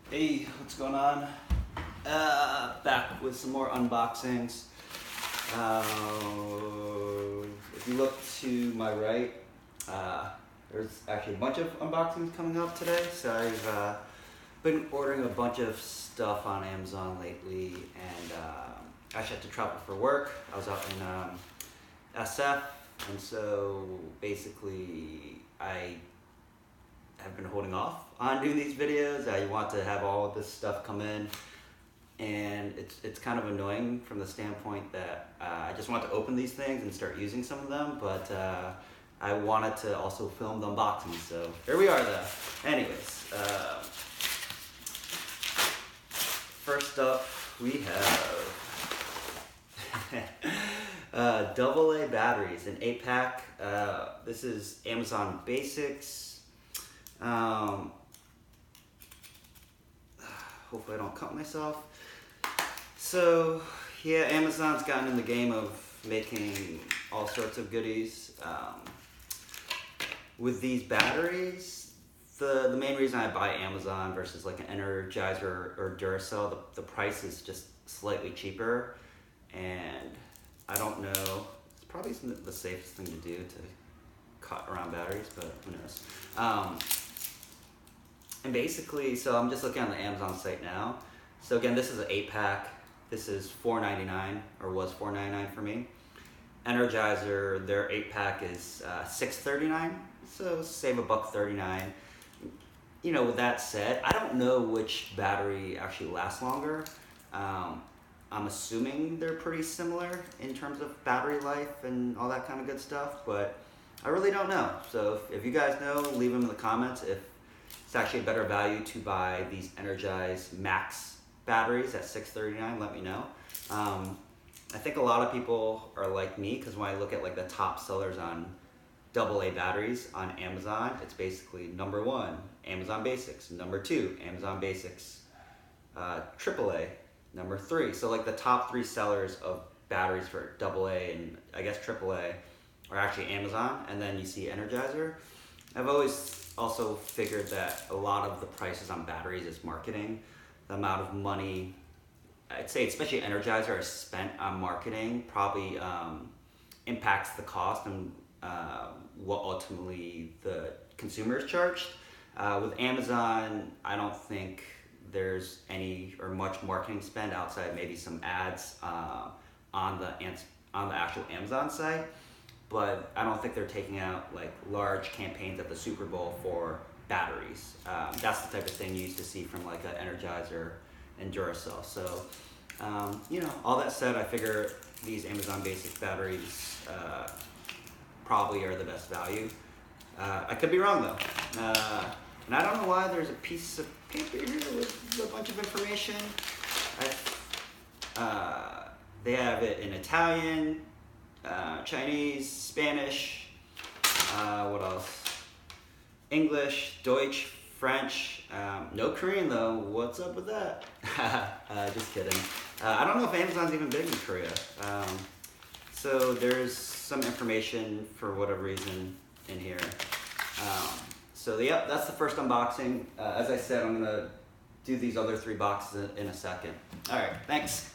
Hey, what's going on? Back with some more unboxings. If you look to my right, there's actually a bunch of unboxings coming up today. So I've been ordering a bunch of stuff on Amazon lately, and I actually had to travel for work. I was out in SF, and so basically I have been holding off on doing these videos. I want to have all of this stuff come in, and it's kind of annoying from the standpoint that I just want to open these things and start using some of them, but I wanted to also film the unboxing, so here we are though. Anyways, first up we have AA batteries, an 8-pack. This is Amazon Basics. Hopefully I don't cut myself. So yeah, Amazon's gotten in the game of making all sorts of goodies. With these batteries, the main reason I buy Amazon versus like an Energizer or Duracell, the price is just slightly cheaper, and I don't know, it's probably the safest thing to do to cut around batteries, but who knows. And basically, so I'm just looking on the Amazon site now. So again, this is an 8-pack. This is $4.99, or was $4.99 for me. Energizer, their 8-pack is $6.39, so save $1.39. You know, with that said, I don't know which battery actually lasts longer. I'm assuming they're pretty similar in terms of battery life and all that kind of good stuff, but I really don't know. So if you guys know, leave them in the comments. If it's actually a better value to buy these Energize Max batteries at $6.39, let me know. I think a lot of people are like me, because when I look at like the top sellers on AA batteries on Amazon, it's basically number 1, Amazon Basics, number 2, Amazon Basics, AAA, number 3. So like the top 3 sellers of batteries for AA and I guess AAA are actually Amazon, and then you see Energizer. I've always also figured that a lot of the prices on batteries is marketing. The amount of money, I'd say especially Energizer, is spent on marketing probably impacts the cost and what ultimately the consumer is charged. With Amazon, I don't think there's any or much marketing spend outside maybe some ads on the actual Amazon site. But I don't think they're taking out like large campaigns at the Super Bowl for batteries. That's the type of thing you used to see from like an Energizer and Duracell. So, you know, all that said, I figure these Amazon Basic batteries probably are the best value. I could be wrong though. And I don't know why there's a piece of paper here with a bunch of information. They have it in Italian, Chinese, Spanish, what else? English, Deutsch, French, no Korean though. What's up with that? Just kidding. I don't know if Amazon's even big in Korea. So there's some information for whatever reason in here. So yep, that's the first unboxing. As I said, I'm gonna do these other 3 boxes in a second. All right, thanks.